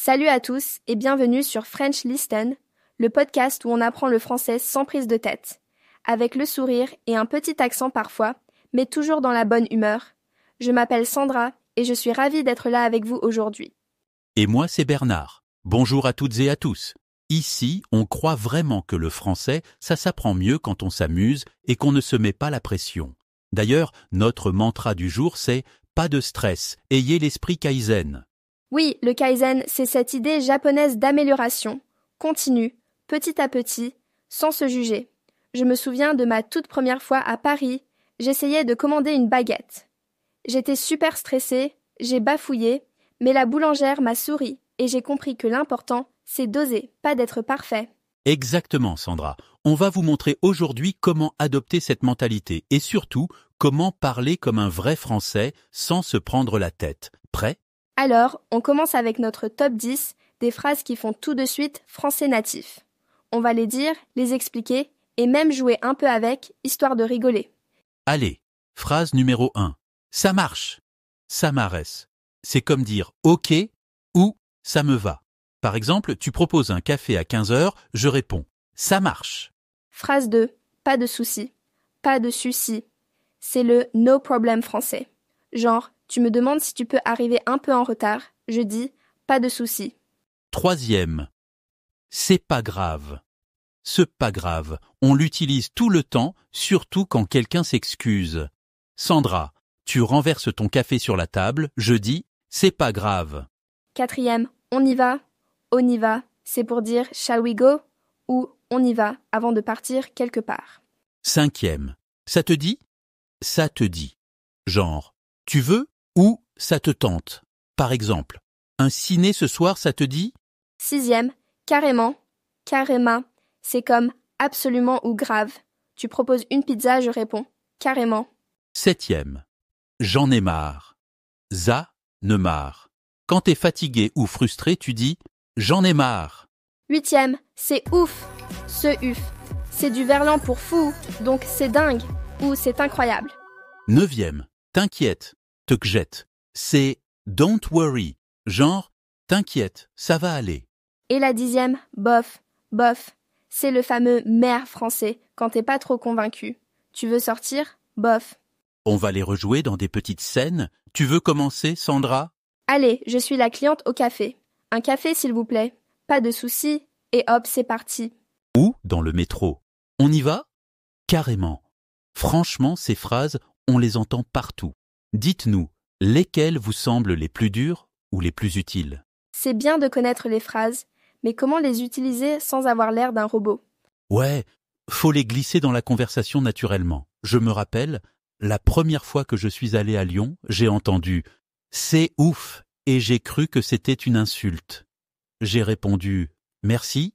Salut à tous et bienvenue sur French Listen, le podcast où on apprend le français sans prise de tête, avec le sourire et un petit accent parfois, mais toujours dans la bonne humeur. Je m'appelle Sandra et je suis ravie d'être là avec vous aujourd'hui. Et moi, c'est Bernard. Bonjour à toutes et à tous. Ici, on croit vraiment que le français, ça s'apprend mieux quand on s'amuse et qu'on ne se met pas la pression. D'ailleurs, notre mantra du jour, c'est « pas de stress, ayez l'esprit Kaizen ». Oui, le Kaizen, c'est cette idée japonaise d'amélioration, continue, petit à petit, sans se juger. Je me souviens de ma toute première fois à Paris, j'essayais de commander une baguette. J'étais super stressée, j'ai bafouillé, mais la boulangère m'a souri et j'ai compris que l'important, c'est d'oser, pas d'être parfait. Exactement, Sandra. On va vous montrer aujourd'hui comment adopter cette mentalité et surtout, comment parler comme un vrai Français sans se prendre la tête. Prêt ? Alors, on commence avec notre top 10 des phrases qui font tout de suite français natif. On va les dire, les expliquer et même jouer un peu avec, histoire de rigoler. Allez, phrase numéro 1. Ça marche. Ça m'arrête. C'est comme dire « ok » ou « ça me va ». Par exemple, tu proposes un café à 15h, je réponds « ça marche ». Phrase 2. Pas de souci. Pas de souci. C'est le « no problem » français. Genre, tu me demandes si tu peux arriver un peu en retard. Je dis « pas de souci ». Troisième. C'est pas grave. Ce pas grave, on l'utilise tout le temps, surtout quand quelqu'un s'excuse. Sandra, tu renverses ton café sur la table, je dis « c'est pas grave ». Quatrième. On y va. On y va. C'est pour dire « shall we go » ou « on y va » avant de partir quelque part. Cinquième. Ça te dit ? Ça te dit. Genre, tu veux ou ça te tente. Par exemple, un ciné ce soir, ça te dit ? Sixième. Carrément. Carrément. C'est comme absolument ou grave. Tu proposes une pizza, je réponds carrément. Septième. J'en ai marre. Ça ne marre. Quand t'es fatigué ou frustré, tu dis j'en ai marre. Huitième. C'est ouf. Ce uf. C'est du verlan pour fou, donc c'est dingue ou c'est incroyable. Neuvième. T'inquiète. Te jette. C'est don't worry. Genre, t'inquiète, ça va aller. Et la dixième. Bof. Bof. C'est le fameux mère français quand t'es pas trop convaincu. Tu veux sortir? Bof. On va les rejouer dans des petites scènes. Tu veux commencer, Sandra ? Allez, je suis la cliente au café. Un café, s'il vous plaît. Pas de soucis. Et hop, c'est parti. Ou dans le métro. On y va ? Carrément. Franchement, ces phrases, on les entend partout. Dites-nous, lesquelles vous semblent les plus dures ou les plus utiles ? C'est bien de connaître les phrases, mais comment les utiliser sans avoir l'air d'un robot ? Ouais, faut les glisser dans la conversation naturellement. Je me rappelle, la première fois que je suis allé à Lyon, j'ai entendu « c'est ouf » et j'ai cru que c'était une insulte. J'ai répondu « merci »,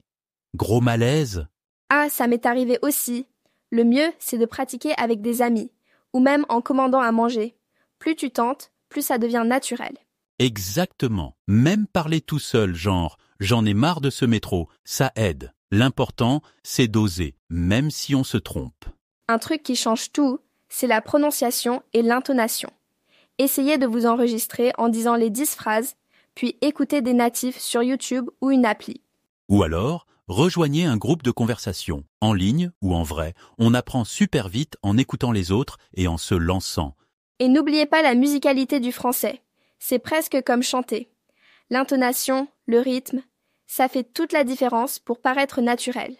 gros malaise. Ah, ça m'est arrivé aussi. Le mieux, c'est de pratiquer avec des amis, ou même en commandant à manger. Plus tu tentes, plus ça devient naturel. Exactement. Même parler tout seul, genre « j'en ai marre de ce métro », ça aide. L'important, c'est d'oser, même si on se trompe. Un truc qui change tout, c'est la prononciation et l'intonation. Essayez de vous enregistrer en disant les 10 phrases, puis écoutez des natifs sur YouTube ou une appli. Ou alors, rejoignez un groupe de conversation, en ligne ou en vrai. On apprend super vite en écoutant les autres et en se lançant. Et n'oubliez pas la musicalité du français. C'est presque comme chanter. L'intonation, le rythme, ça fait toute la différence pour paraître naturel.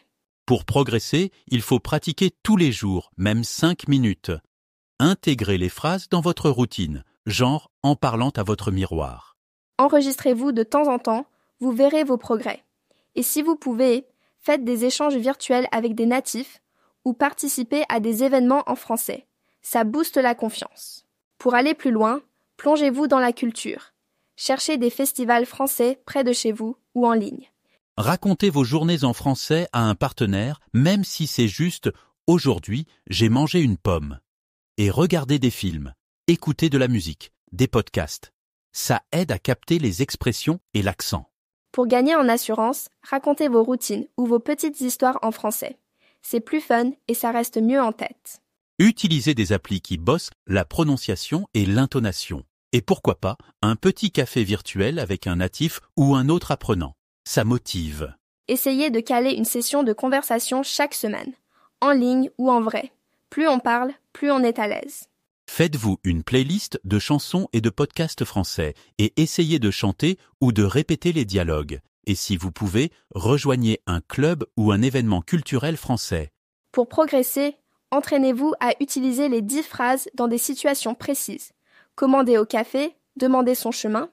Pour progresser, il faut pratiquer tous les jours, même 5 minutes. Intégrez les phrases dans votre routine, genre en parlant à votre miroir. Enregistrez-vous de temps en temps, vous verrez vos progrès. Et si vous pouvez, faites des échanges virtuels avec des natifs ou participez à des événements en français. Ça booste la confiance. Pour aller plus loin, plongez-vous dans la culture. Cherchez des festivals français près de chez vous ou en ligne. Racontez vos journées en français à un partenaire, même si c'est juste « aujourd'hui, j'ai mangé une pomme ». Et regardez des films, écoutez de la musique, des podcasts. Ça aide à capter les expressions et l'accent. Pour gagner en assurance, racontez vos routines ou vos petites histoires en français. C'est plus fun et ça reste mieux en tête. Utilisez des applis qui bossent la prononciation et l'intonation. Et pourquoi pas un petit café virtuel avec un natif ou un autre apprenant. Ça motive. Essayez de caler une session de conversation chaque semaine, en ligne ou en vrai. Plus on parle, plus on est à l'aise. Faites-vous une playlist de chansons et de podcasts français et essayez de chanter ou de répéter les dialogues. Et si vous pouvez, rejoignez un club ou un événement culturel français. Pour progresser, entraînez-vous à utiliser les 10 phrases dans des situations précises. Commander au café, demander son chemin.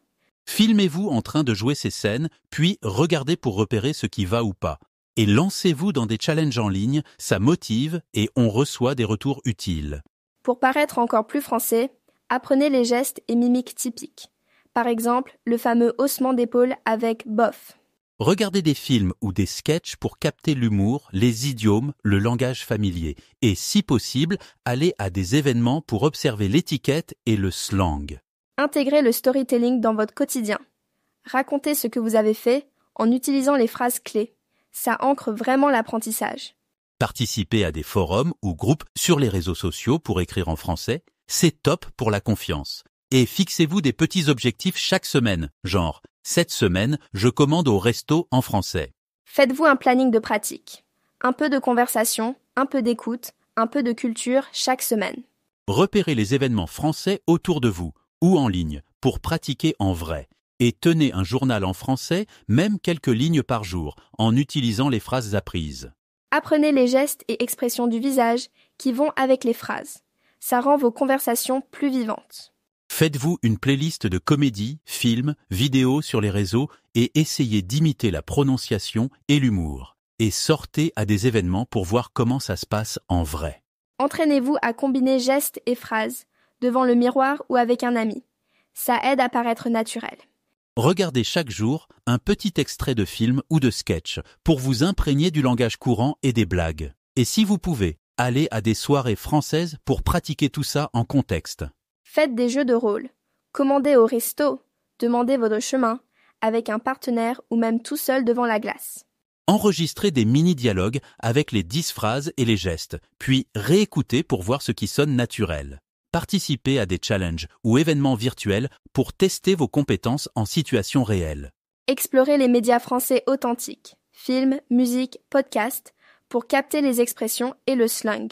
Filmez-vous en train de jouer ces scènes, puis regardez pour repérer ce qui va ou pas. Et lancez-vous dans des challenges en ligne, ça motive et on reçoit des retours utiles. Pour paraître encore plus français, apprenez les gestes et mimiques typiques. Par exemple, le fameux haussement d'épaule avec bof. Regardez des films ou des sketchs pour capter l'humour, les idiomes, le langage familier. Et si possible, allez à des événements pour observer l'étiquette et le slang. Intégrez le storytelling dans votre quotidien. Racontez ce que vous avez fait en utilisant les phrases clés. Ça ancre vraiment l'apprentissage. Participez à des forums ou groupes sur les réseaux sociaux pour écrire en français. C'est top pour la confiance. Et fixez-vous des petits objectifs chaque semaine, genre « Cette semaine, je commande au resto en français ». Faites-vous un planning de pratique. Un peu de conversation, un peu d'écoute, un peu de culture chaque semaine. Repérez les événements français autour de vous ou en ligne pour pratiquer en vrai. Et tenez un journal en français, même quelques lignes par jour, en utilisant les phrases apprises. Apprenez les gestes et expressions du visage qui vont avec les phrases. Ça rend vos conversations plus vivantes. Faites-vous une playlist de comédies, films, vidéos sur les réseaux et essayez d'imiter la prononciation et l'humour. Et sortez à des événements pour voir comment ça se passe en vrai. Entraînez-vous à combiner gestes et phrases, devant le miroir ou avec un ami. Ça aide à paraître naturel. Regardez chaque jour un petit extrait de film ou de sketch pour vous imprégner du langage courant et des blagues. Et si vous pouvez, allez à des soirées françaises pour pratiquer tout ça en contexte. Faites des jeux de rôle. Commandez au resto. Demandez votre chemin, avec un partenaire ou même tout seul devant la glace. Enregistrez des mini-dialogues avec les 10 phrases et les gestes, puis réécoutez pour voir ce qui sonne naturel. Participez à des challenges ou événements virtuels pour tester vos compétences en situation réelle. Explorez les médias français authentiques, films, musique, podcasts, pour capter les expressions et le slang.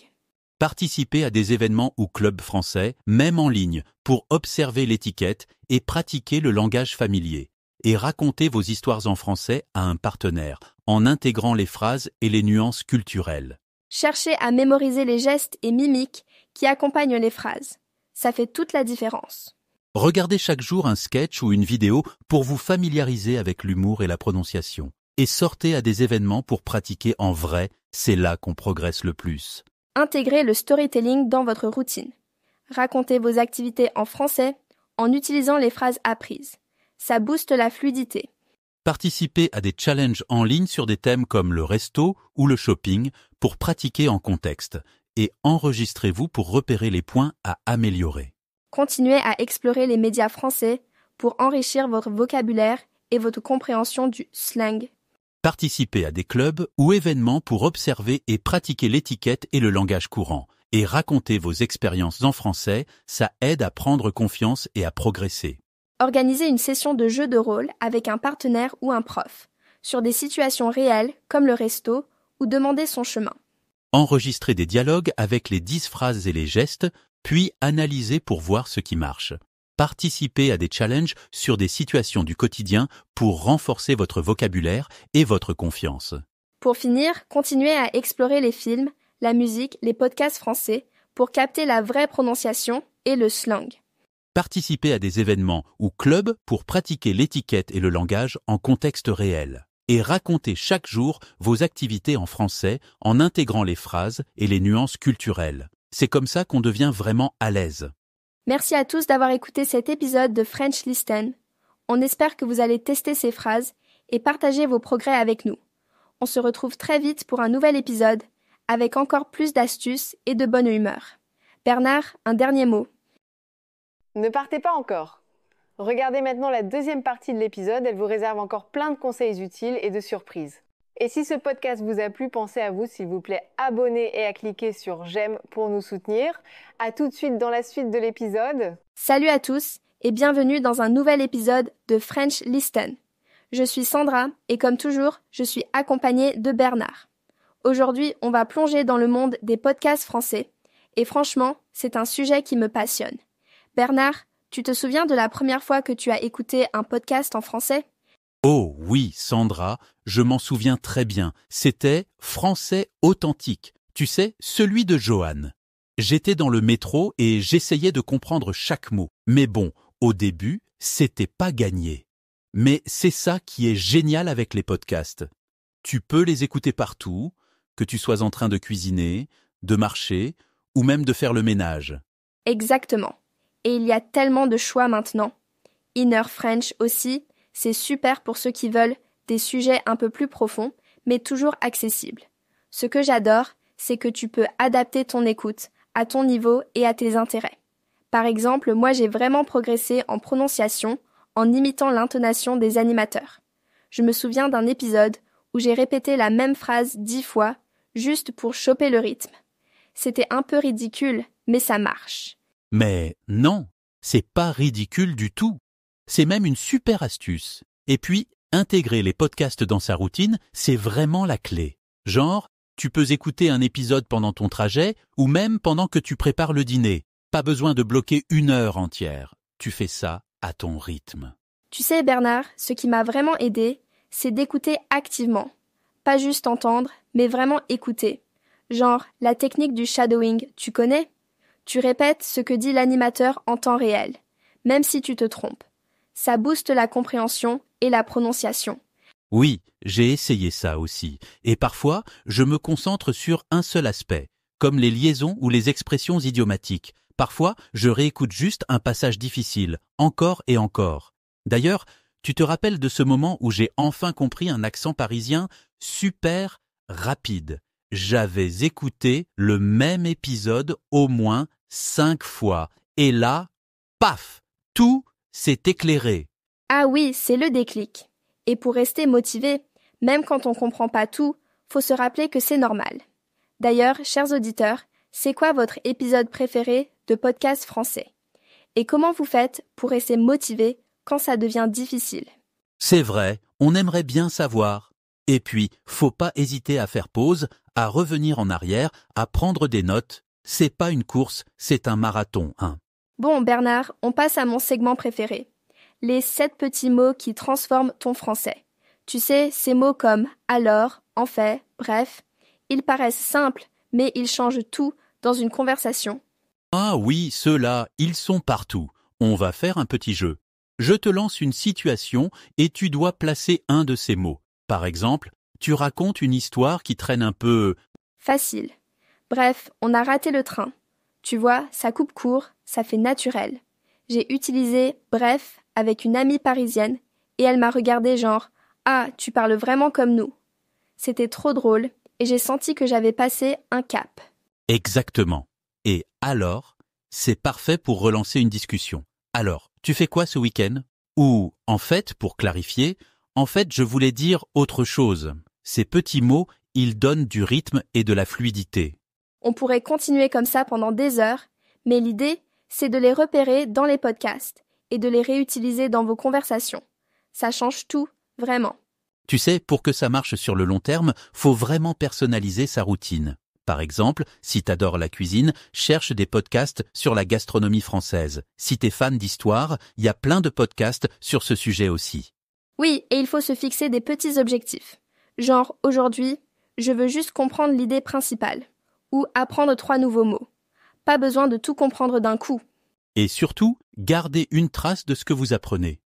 Participez à des événements ou clubs français, même en ligne, pour observer l'étiquette et pratiquer le langage familier. Et racontez vos histoires en français à un partenaire, en intégrant les phrases et les nuances culturelles. Cherchez à mémoriser les gestes et mimiques qui accompagnent les phrases. Ça fait toute la différence. Regardez chaque jour un sketch ou une vidéo pour vous familiariser avec l'humour et la prononciation. Et sortez à des événements pour pratiquer en vrai, c'est là qu'on progresse le plus. Intégrez le storytelling dans votre routine. Racontez vos activités en français en utilisant les phrases apprises. Ça booste la fluidité. Participez à des challenges en ligne sur des thèmes comme le resto ou le shopping pour pratiquer en contexte. Et enregistrez-vous pour repérer les points à améliorer. Continuez à explorer les médias français pour enrichir votre vocabulaire et votre compréhension du slang. Participez à des clubs ou événements pour observer et pratiquer l'étiquette et le langage courant. Et racontez vos expériences en français, ça aide à prendre confiance et à progresser. Organisez une session de jeu de rôle avec un partenaire ou un prof, sur des situations réelles comme le resto ou demander son chemin. Enregistrez des dialogues avec les 10 phrases et les gestes, puis analysez pour voir ce qui marche. Participez à des challenges sur des situations du quotidien pour renforcer votre vocabulaire et votre confiance. Pour finir, continuez à explorer les films, la musique, les podcasts français pour capter la vraie prononciation et le slang. Participez à des événements ou clubs pour pratiquer l'étiquette et le langage en contexte réel. Et racontez chaque jour vos activités en français en intégrant les phrases et les nuances culturelles. C'est comme ça qu'on devient vraiment à l'aise. Merci à tous d'avoir écouté cet épisode de French Listen. On espère que vous allez tester ces phrases et partager vos progrès avec nous. On se retrouve très vite pour un nouvel épisode avec encore plus d'astuces et de bonne humeur. Bernard, un dernier mot. Ne partez pas encore. Regardez maintenant la deuxième partie de l'épisode, elle vous réserve encore plein de conseils utiles et de surprises. Et si ce podcast vous a plu, pensez à vous, s'il vous plaît, abonner et à cliquer sur j'aime pour nous soutenir. À tout de suite dans la suite de l'épisode. Salut à tous et bienvenue dans un nouvel épisode de French Listen. Je suis Sandra et comme toujours, je suis accompagnée de Bernard. Aujourd'hui, on va plonger dans le monde des podcasts français et franchement, c'est un sujet qui me passionne. Bernard, tu te souviens de la première fois que tu as écouté un podcast en français ? Oh oui, Sandra, je m'en souviens très bien. C'était Français authentique. Tu sais, celui de Johan. J'étais dans le métro et j'essayais de comprendre chaque mot. Mais bon, au début, c'était pas gagné. Mais c'est ça qui est génial avec les podcasts. Tu peux les écouter partout, que tu sois en train de cuisiner, de marcher ou même de faire le ménage. Exactement. Et il y a tellement de choix maintenant. Inner French aussi, c'est super pour ceux qui veulent des sujets un peu plus profonds, mais toujours accessibles. Ce que j'adore, c'est que tu peux adapter ton écoute à ton niveau et à tes intérêts. Par exemple, moi j'ai vraiment progressé en prononciation en imitant l'intonation des animateurs. Je me souviens d'un épisode où j'ai répété la même phrase 10 fois, juste pour choper le rythme. C'était un peu ridicule, mais ça marche. Mais non, c'est pas ridicule du tout. C'est même une super astuce. Et puis, intégrer les podcasts dans sa routine, c'est vraiment la clé. Genre, tu peux écouter un épisode pendant ton trajet ou même pendant que tu prépares le dîner. Pas besoin de bloquer 1 heure entière. Tu fais ça à ton rythme. Tu sais Bernard, ce qui m'a vraiment aidé, c'est d'écouter activement. Pas juste entendre, mais vraiment écouter. Genre, la technique du shadowing, tu connais ? Tu répètes ce que dit l'animateur en temps réel, même si tu te trompes. Ça booste la compréhension et la prononciation. Oui, j'ai essayé ça aussi. Et parfois, je me concentre sur un seul aspect, comme les liaisons ou les expressions idiomatiques. Parfois, je réécoute juste un passage difficile, encore et encore. D'ailleurs, tu te rappelles de ce moment où j'ai enfin compris un accent parisien super rapide. J'avais écouté le même épisode au moins 5 fois. Et là, paf, tout s'est éclairé. Ah oui, c'est le déclic. Et pour rester motivé, même quand on comprend pas tout, faut se rappeler que c'est normal. D'ailleurs, chers auditeurs, c'est quoi votre épisode préféré de podcast français ? Et comment vous faites pour rester motivé quand ça devient difficile ? C'est vrai, on aimerait bien savoir. Et puis, faut pas hésiter à faire pause, à revenir en arrière, à prendre des notes. C'est pas une course, c'est un marathon, hein. Bon, Bernard, on passe à mon segment préféré. Les 7 petits mots qui transforment ton français. Tu sais, ces mots comme alors, en fait, bref, ils paraissent simples, mais ils changent tout dans une conversation. Ah oui, ceux-là, ils sont partout. On va faire un petit jeu. Je te lance une situation et tu dois placer un de ces mots. Par exemple, tu racontes une histoire qui traîne un peu... Facile. Bref, on a raté le train. Tu vois, ça coupe court, ça fait naturel. J'ai utilisé « bref » avec une amie parisienne et elle m'a regardé genre « Ah, tu parles vraiment comme nous ». C'était trop drôle et j'ai senti que j'avais passé un cap. Exactement. Et alors, c'est parfait pour relancer une discussion. Alors, tu fais quoi ce week-end ? Ou, en fait, pour clarifier, je voulais dire autre chose. Ces petits mots, ils donnent du rythme et de la fluidité. On pourrait continuer comme ça pendant des heures, mais l'idée, c'est de les repérer dans les podcasts et de les réutiliser dans vos conversations. Ça change tout, vraiment. Tu sais, pour que ça marche sur le long terme, faut vraiment personnaliser sa routine. Par exemple, si t'adores la cuisine, cherche des podcasts sur la gastronomie française. Si t'es fan d'histoire, il y a plein de podcasts sur ce sujet aussi. Oui, et il faut se fixer des petits objectifs. Genre, aujourd'hui, je veux juste comprendre l'idée principale. Ou apprendre 3 nouveaux mots. Pas besoin de tout comprendre d'un coup. Et surtout, gardez une trace de ce que vous apprenez.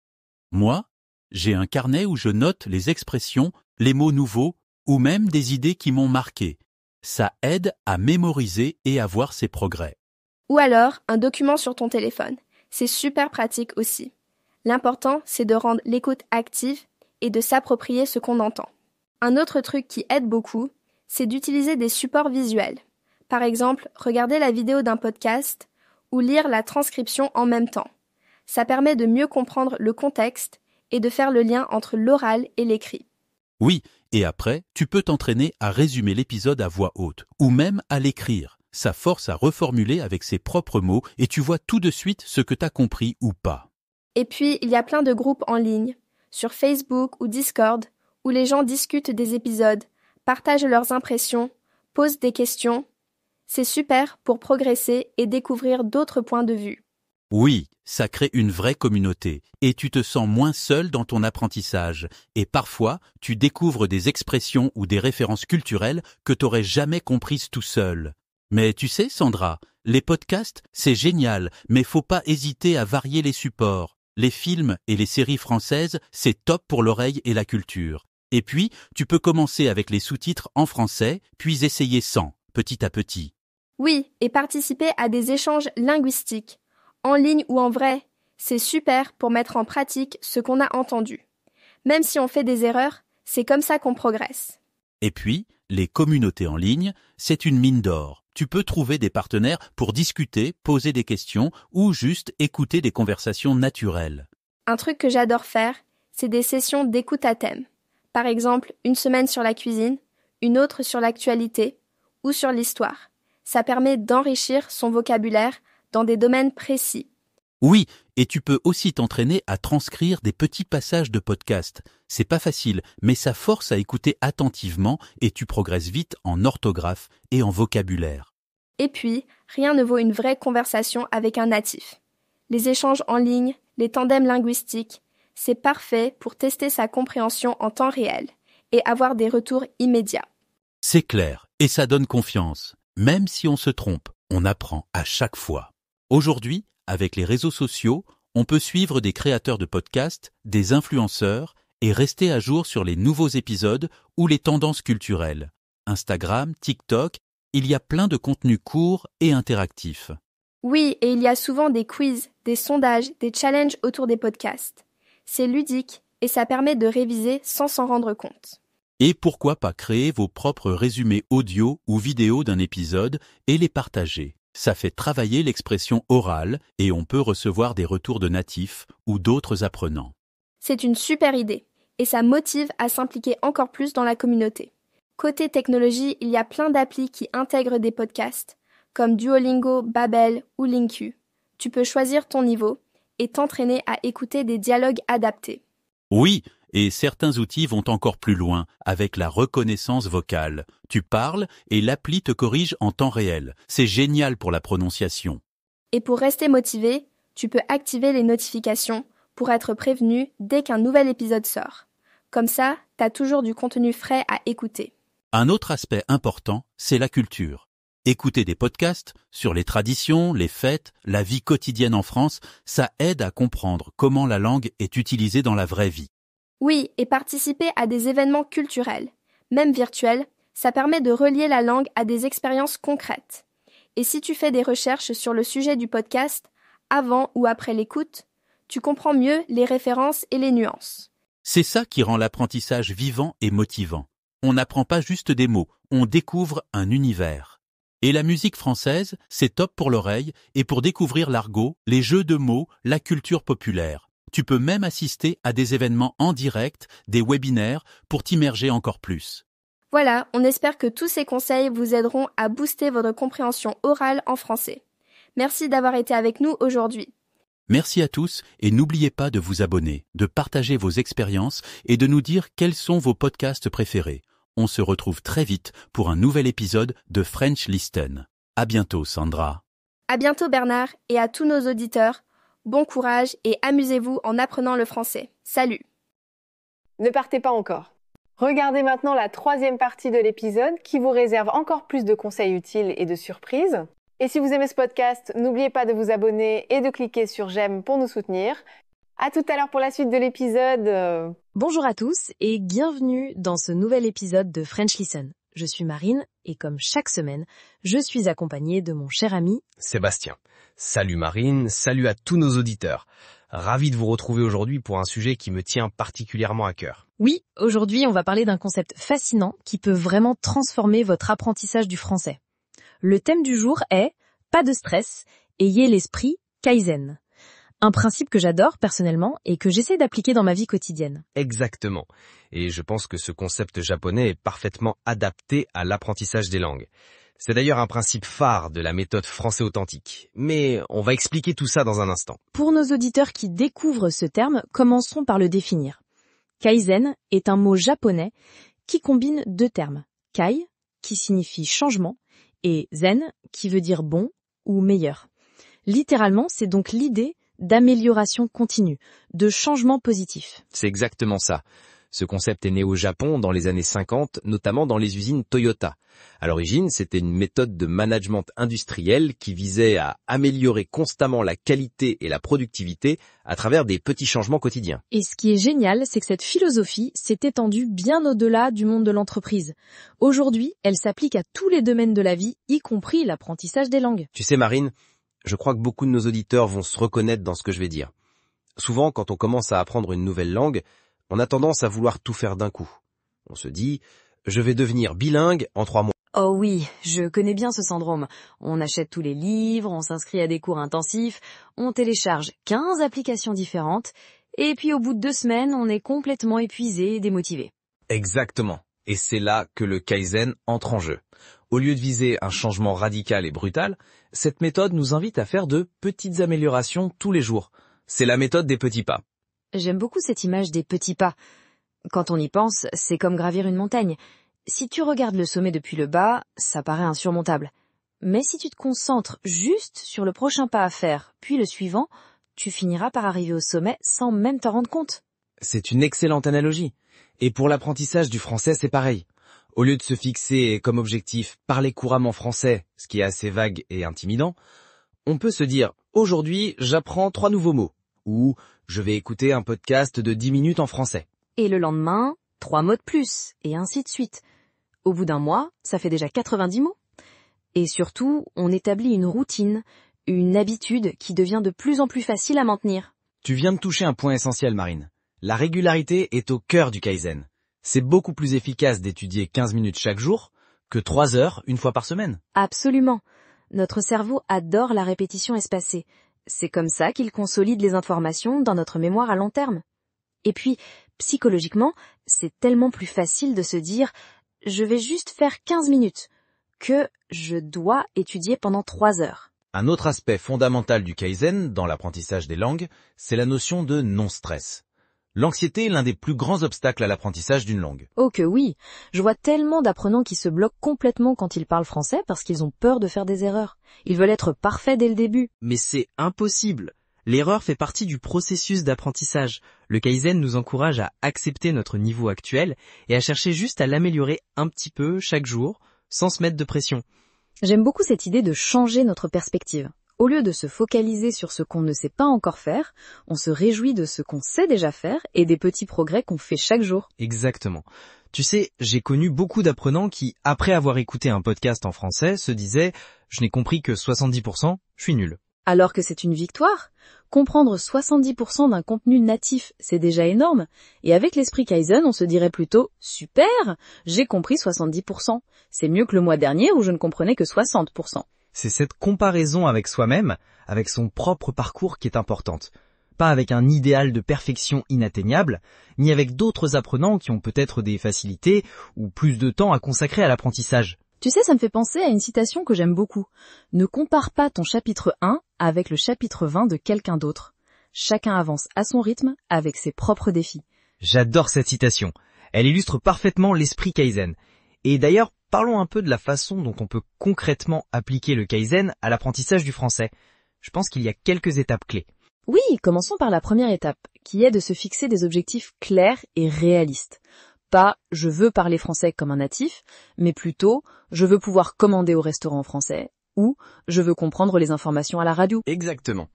Moi, j'ai un carnet où je note les expressions, les mots nouveaux ou même des idées qui m'ont marqué. Ça aide à mémoriser et à voir ses progrès. Ou alors, un document sur ton téléphone. C'est super pratique aussi. L'important, c'est de rendre l'écoute active et de s'approprier ce qu'on entend. Un autre truc qui aide beaucoup, c'est d'utiliser des supports visuels. Par exemple, regarder la vidéo d'un podcast ou lire la transcription en même temps. Ça permet de mieux comprendre le contexte et de faire le lien entre l'oral et l'écrit. Oui, et après, tu peux t'entraîner à résumer l'épisode à voix haute, ou même à l'écrire. Ça force à reformuler avec ses propres mots et tu vois tout de suite ce que t'as compris ou pas. Et puis, il y a plein de groupes en ligne, sur Facebook ou Discord, où les gens discutent des épisodes, partagent leurs impressions, posent des questions. C'est super pour progresser et découvrir d'autres points de vue. Oui, ça crée une vraie communauté et tu te sens moins seul dans ton apprentissage. Et parfois, tu découvres des expressions ou des références culturelles que t'aurais jamais comprises tout seul. Mais tu sais, Sandra, les podcasts, c'est génial, mais faut pas hésiter à varier les supports. Les films et les séries françaises, c'est top pour l'oreille et la culture. Et puis, tu peux commencer avec les sous-titres en français, puis essayer sans, petit à petit. Oui, et participer à des échanges linguistiques, en ligne ou en vrai, c'est super pour mettre en pratique ce qu'on a entendu. Même si on fait des erreurs, c'est comme ça qu'on progresse. Et puis, les communautés en ligne, c'est une mine d'or. Tu peux trouver des partenaires pour discuter, poser des questions ou juste écouter des conversations naturelles. Un truc que j'adore faire, c'est des sessions d'écoute à thème. Par exemple, une semaine sur la cuisine, une autre sur l'actualité ou sur l'histoire. Ça permet d'enrichir son vocabulaire dans des domaines précis. Oui, et tu peux aussi t'entraîner à transcrire des petits passages de podcast. C'est pas facile, mais ça force à écouter attentivement et tu progresses vite en orthographe et en vocabulaire. Et puis, rien ne vaut une vraie conversation avec un natif. Les échanges en ligne, les tandems linguistiques, c'est parfait pour tester sa compréhension en temps réel et avoir des retours immédiats. C'est clair, et ça donne confiance. Même si on se trompe, on apprend à chaque fois. Aujourd'hui, avec les réseaux sociaux, on peut suivre des créateurs de podcasts, des influenceurs et rester à jour sur les nouveaux épisodes ou les tendances culturelles. Instagram, TikTok, il y a plein de contenus courts et interactifs. Oui, et il y a souvent des quiz, des sondages, des challenges autour des podcasts. C'est ludique et ça permet de réviser sans s'en rendre compte. Et pourquoi pas créer vos propres résumés audio ou vidéo d'un épisode et les partager. Ça fait travailler l'expression orale et on peut recevoir des retours de natifs ou d'autres apprenants. C'est une super idée et ça motive à s'impliquer encore plus dans la communauté. Côté technologie, il y a plein d'applis qui intègrent des podcasts, comme Duolingo, Babbel ou Linku. Tu peux choisir ton niveau et t'entraîner à écouter des dialogues adaptés. Oui, et certains outils vont encore plus loin avec la reconnaissance vocale. Tu parles et l'appli te corrige en temps réel. C'est génial pour la prononciation. Et pour rester motivé, tu peux activer les notifications pour être prévenu dès qu'un nouvel épisode sort. Comme ça, t'as toujours du contenu frais à écouter. Un autre aspect important, c'est la culture. Écouter des podcasts sur les traditions, les fêtes, la vie quotidienne en France, ça aide à comprendre comment la langue est utilisée dans la vraie vie. Oui, et participer à des événements culturels, même virtuels, ça permet de relier la langue à des expériences concrètes. Et si tu fais des recherches sur le sujet du podcast, avant ou après l'écoute, tu comprends mieux les références et les nuances. C'est ça qui rend l'apprentissage vivant et motivant. On n'apprend pas juste des mots, on découvre un univers. Et la musique française, c'est top pour l'oreille et pour découvrir l'argot, les jeux de mots, la culture populaire. Tu peux même assister à des événements en direct, des webinaires, pour t'immerger encore plus. Voilà, on espère que tous ces conseils vous aideront à booster votre compréhension orale en français. Merci d'avoir été avec nous aujourd'hui. Merci à tous et n'oubliez pas de vous abonner, de partager vos expériences et de nous dire quels sont vos podcasts préférés. On se retrouve très vite pour un nouvel épisode de French Listen. À bientôt, Sandra. À bientôt, Bernard, et à tous nos auditeurs. Bon courage et amusez-vous en apprenant le français. Salut! Ne partez pas encore. Regardez maintenant la 3e partie de l'épisode qui vous réserve encore plus de conseils utiles et de surprises. Et si vous aimez ce podcast, n'oubliez pas de vous abonner et de cliquer sur j'aime pour nous soutenir. À tout à l'heure pour la suite de l'épisode. Bonjour à tous et bienvenue dans ce nouvel épisode de French Listen. Je suis Marine et comme chaque semaine, je suis accompagnée de mon cher ami Sébastien. Salut Marine, salut à tous nos auditeurs. Ravi de vous retrouver aujourd'hui pour un sujet qui me tient particulièrement à cœur. Oui, aujourd'hui on va parler d'un concept fascinant qui peut vraiment transformer votre apprentissage du français. Le thème du jour est « Pas de stress, ayez l'esprit Kaizen ». Un principe que j'adore personnellement et que j'essaie d'appliquer dans ma vie quotidienne. Exactement. Et je pense que ce concept japonais est parfaitement adapté à l'apprentissage des langues. C'est d'ailleurs un principe phare de la méthode français authentique. Mais on va expliquer tout ça dans un instant. Pour nos auditeurs qui découvrent ce terme, commençons par le définir. Kaizen est un mot japonais qui combine deux termes. Kai, qui signifie changement, et zen, qui veut dire bon ou meilleur. Littéralement, c'est donc l'idée d'amélioration continue, de changement positif. C'est exactement ça. Ce concept est né au Japon dans les années 50, notamment dans les usines Toyota. À l'origine, c'était une méthode de management industriel qui visait à améliorer constamment la qualité et la productivité à travers des petits changements quotidiens. Et ce qui est génial, c'est que cette philosophie s'est étendue bien au-delà du monde de l'entreprise. Aujourd'hui, elle s'applique à tous les domaines de la vie, y compris l'apprentissage des langues. Tu sais Marine, je crois que beaucoup de nos auditeurs vont se reconnaître dans ce que je vais dire. Souvent, quand on commence à apprendre une nouvelle langue, on a tendance à vouloir tout faire d'un coup. On se dit, je vais devenir bilingue en 3 mois. Oh oui, je connais bien ce syndrome. On achète tous les livres, on s'inscrit à des cours intensifs, on télécharge 15 applications différentes, et puis au bout de 2 semaines, on est complètement épuisé et démotivé. Exactement. Et c'est là que le Kaizen entre en jeu. Au lieu de viser un changement radical et brutal, cette méthode nous invite à faire de petites améliorations tous les jours. C'est la méthode des petits pas. J'aime beaucoup cette image des petits pas. Quand on y pense, c'est comme gravir une montagne. Si tu regardes le sommet depuis le bas, ça paraît insurmontable. Mais si tu te concentres juste sur le prochain pas à faire, puis le suivant, tu finiras par arriver au sommet sans même t'en rendre compte. C'est une excellente analogie. Et pour l'apprentissage du français, c'est pareil. Au lieu de se fixer comme objectif parler couramment français, ce qui est assez vague et intimidant, on peut se dire « Aujourd'hui, j'apprends 3 nouveaux mots » ou « Je vais écouter un podcast de 10 minutes en français ». Et le lendemain, 3 mots de plus, et ainsi de suite. Au bout d'un mois, ça fait déjà 90 mots. Et surtout, on établit une routine, une habitude qui devient de plus en plus facile à maintenir. Tu viens de toucher un point essentiel, Marine. La régularité est au cœur du Kaizen. C'est beaucoup plus efficace d'étudier 15 minutes chaque jour que 3 heures une fois par semaine. Absolument. Notre cerveau adore la répétition espacée. C'est comme ça qu'il consolide les informations dans notre mémoire à long terme. Et puis, psychologiquement, c'est tellement plus facile de se dire « je vais juste faire 15 minutes » que « je dois étudier pendant 3 heures ». Un autre aspect fondamental du Kaizen dans l'apprentissage des langues, c'est la notion de non-stress. L'anxiété est l'un des plus grands obstacles à l'apprentissage d'une langue. Oh que oui, je vois tellement d'apprenants qui se bloquent complètement quand ils parlent français parce qu'ils ont peur de faire des erreurs. Ils veulent être parfaits dès le début. Mais c'est impossible. L'erreur fait partie du processus d'apprentissage. Le Kaizen nous encourage à accepter notre niveau actuel et à chercher juste à l'améliorer un petit peu chaque jour, sans se mettre de pression. J'aime beaucoup cette idée de changer notre perspective. Au lieu de se focaliser sur ce qu'on ne sait pas encore faire, on se réjouit de ce qu'on sait déjà faire et des petits progrès qu'on fait chaque jour. Exactement. Tu sais, j'ai connu beaucoup d'apprenants qui, après avoir écouté un podcast en français, se disaient « je n'ai compris que 70%, je suis nul ». Alors que c'est une victoire. Comprendre 70% d'un contenu natif, c'est déjà énorme. Et avec l'esprit Kaizen, on se dirait plutôt « super, j'ai compris 70%. C'est mieux que le mois dernier où je ne comprenais que 60%. » C'est cette comparaison avec soi-même, avec son propre parcours qui est importante. Pas avec un idéal de perfection inatteignable, ni avec d'autres apprenants qui ont peut-être des facilités ou plus de temps à consacrer à l'apprentissage. Tu sais, ça me fait penser à une citation que j'aime beaucoup. Ne compare pas ton chapitre 1 avec le chapitre 20 de quelqu'un d'autre. Chacun avance à son rythme, avec ses propres défis. J'adore cette citation. Elle illustre parfaitement l'esprit Kaizen. Et d'ailleurs, parlons un peu de la façon dont on peut concrètement appliquer le Kaizen à l'apprentissage du français. Je pense qu'il y a quelques étapes clés. Oui, commençons par la première étape, qui est de se fixer des objectifs clairs et réalistes. Pas « je veux parler français comme un natif », mais plutôt « je veux pouvoir commander au restaurant français » ou « je veux comprendre les informations à la radio ». Exactement.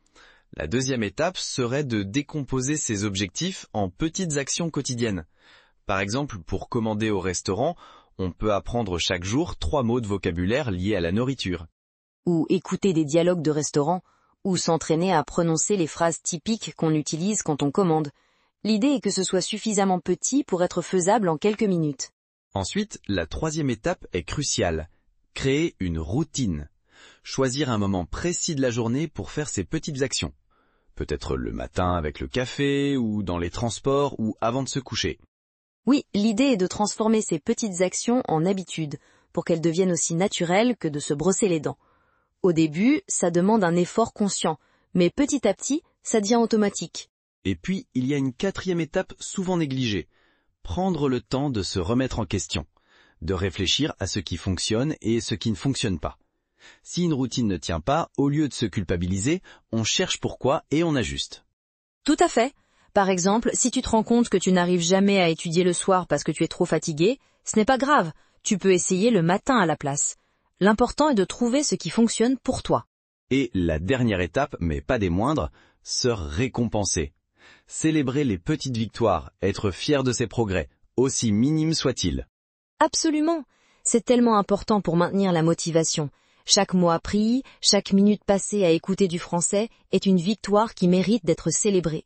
La deuxième étape serait de décomposer ces objectifs en petites actions quotidiennes. Par exemple, pour commander au restaurant, on peut apprendre chaque jour 3 mots de vocabulaire liés à la nourriture. Ou écouter des dialogues de restaurant, ou s'entraîner à prononcer les phrases typiques qu'on utilise quand on commande. L'idée est que ce soit suffisamment petit pour être faisable en quelques minutes. Ensuite, la troisième étape est cruciale. Créer une routine. Choisir un moment précis de la journée pour faire ces petites actions. Peut-être le matin avec le café, ou dans les transports, ou avant de se coucher. Oui, l'idée est de transformer ces petites actions en habitudes, pour qu'elles deviennent aussi naturelles que de se brosser les dents. Au début, ça demande un effort conscient, mais petit à petit, ça devient automatique. Et puis, il y a une 4e étape souvent négligée. Prendre le temps de se remettre en question, de réfléchir à ce qui fonctionne et ce qui ne fonctionne pas. Si une routine ne tient pas, au lieu de se culpabiliser, on cherche pourquoi et on ajuste. Tout à fait. Par exemple, si tu te rends compte que tu n'arrives jamais à étudier le soir parce que tu es trop fatigué, ce n'est pas grave, tu peux essayer le matin à la place. L'important est de trouver ce qui fonctionne pour toi. Et la dernière étape, mais pas des moindres, se récompenser. Célébrer les petites victoires, être fier de ses progrès, aussi minimes soient-ils. Absolument. C'est tellement important pour maintenir la motivation. Chaque mot appris, chaque minute passée à écouter du français est une victoire qui mérite d'être célébrée.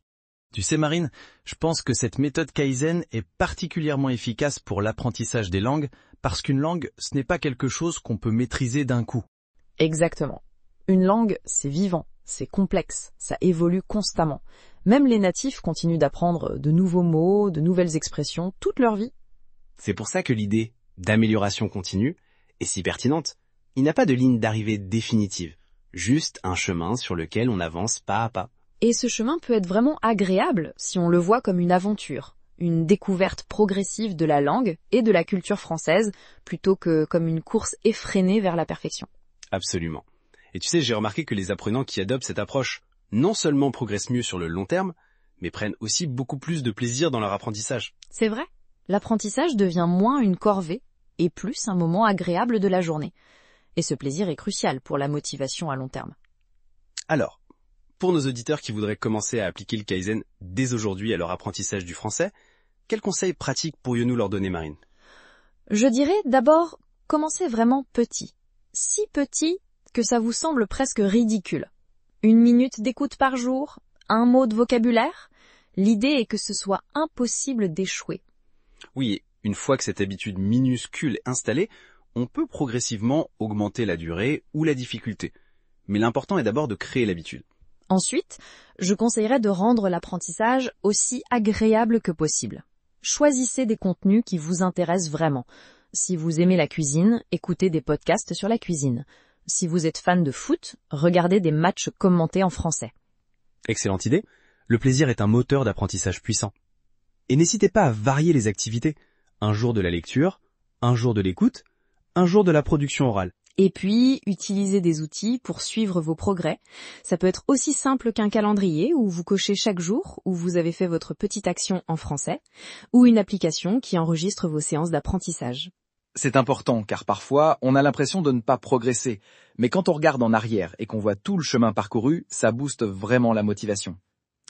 Tu sais Marine, je pense que cette méthode Kaizen est particulièrement efficace pour l'apprentissage des langues, parce qu'une langue, ce n'est pas quelque chose qu'on peut maîtriser d'un coup. Exactement. Une langue, c'est vivant, c'est complexe, ça évolue constamment. Même les natifs continuent d'apprendre de nouveaux mots, de nouvelles expressions toute leur vie. C'est pour ça que l'idée d'amélioration continue est si pertinente. Il n'y a pas de ligne d'arrivée définitive, juste un chemin sur lequel on avance pas à pas. Et ce chemin peut être vraiment agréable si on le voit comme une aventure, une découverte progressive de la langue et de la culture française, plutôt que comme une course effrénée vers la perfection. Absolument. Et tu sais, j'ai remarqué que les apprenants qui adoptent cette approche non seulement progressent mieux sur le long terme, mais prennent aussi beaucoup plus de plaisir dans leur apprentissage. C'est vrai, l'apprentissage devient moins une corvée et plus un moment agréable de la journée. Et ce plaisir est crucial pour la motivation à long terme. Alors, pour nos auditeurs qui voudraient commencer à appliquer le Kaizen dès aujourd'hui à leur apprentissage du français, quels conseils pratiques pourrions-nous leur donner, Marine? Je dirais d'abord, commencez vraiment petit. Si petit que ça vous semble presque ridicule. 1 minute d'écoute par jour, 1 mot de vocabulaire. L'idée est que ce soit impossible d'échouer. Oui, une fois que cette habitude minuscule est installée, on peut progressivement augmenter la durée ou la difficulté. Mais l'important est d'abord de créer l'habitude. Ensuite, je conseillerais de rendre l'apprentissage aussi agréable que possible. Choisissez des contenus qui vous intéressent vraiment. Si vous aimez la cuisine, écoutez des podcasts sur la cuisine. Si vous êtes fan de foot, regardez des matchs commentés en français. Excellente idée. Le plaisir est un moteur d'apprentissage puissant. Et n'hésitez pas à varier les activités. Un jour de la lecture, un jour de l'écoute, un jour de la production orale. Et puis, utilisez des outils pour suivre vos progrès. Ça peut être aussi simple qu'un calendrier où vous cochez chaque jour où vous avez fait votre petite action en français, ou une application qui enregistre vos séances d'apprentissage. C'est important car parfois, on a l'impression de ne pas progresser. Mais quand on regarde en arrière et qu'on voit tout le chemin parcouru, ça booste vraiment la motivation.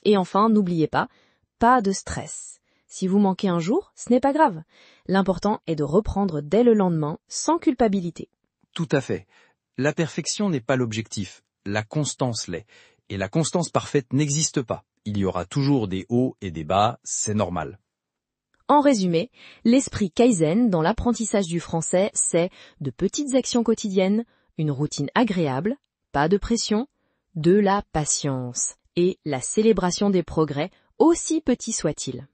Et enfin, n'oubliez pas de stress. Si vous manquez un jour, ce n'est pas grave. L'important est de reprendre dès le lendemain, sans culpabilité. Tout à fait. La perfection n'est pas l'objectif, la constance l'est. Et la constance parfaite n'existe pas. Il y aura toujours des hauts et des bas, c'est normal. En résumé, l'esprit Kaizen dans l'apprentissage du français, c'est de petites actions quotidiennes, une routine agréable, pas de pression, de la patience et la célébration des progrès, aussi petits soient-ils.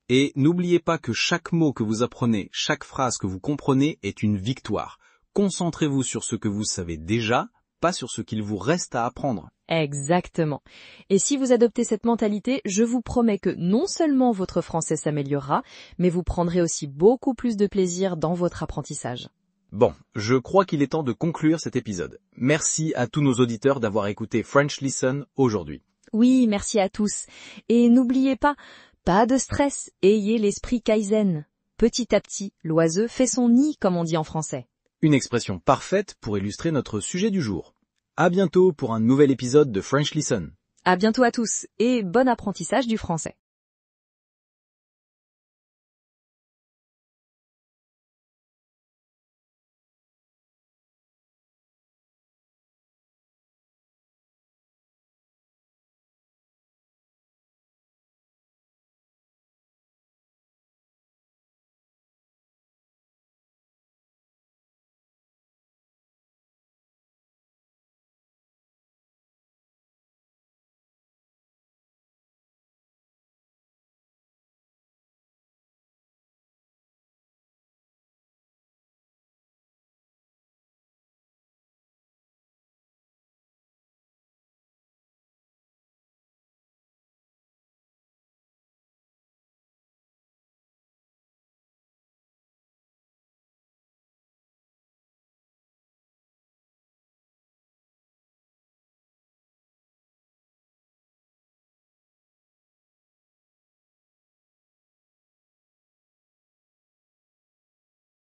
Et n'oubliez pas que chaque mot que vous apprenez, chaque phrase que vous comprenez est une victoire. Concentrez-vous sur ce que vous savez déjà, pas sur ce qu'il vous reste à apprendre. Exactement. Et si vous adoptez cette mentalité, je vous promets que non seulement votre français s'améliorera, mais vous prendrez aussi beaucoup plus de plaisir dans votre apprentissage. Bon, je crois qu'il est temps de conclure cet épisode. Merci à tous nos auditeurs d'avoir écouté French Listen aujourd'hui. Oui, merci à tous. Et n'oubliez pas de stress, ayez l'esprit Kaizen. Petit à petit, l'oiseau fait son nid, comme on dit en français. Une expression parfaite pour illustrer notre sujet du jour. À bientôt pour un nouvel épisode de French Listen. À bientôt à tous et bon apprentissage du français.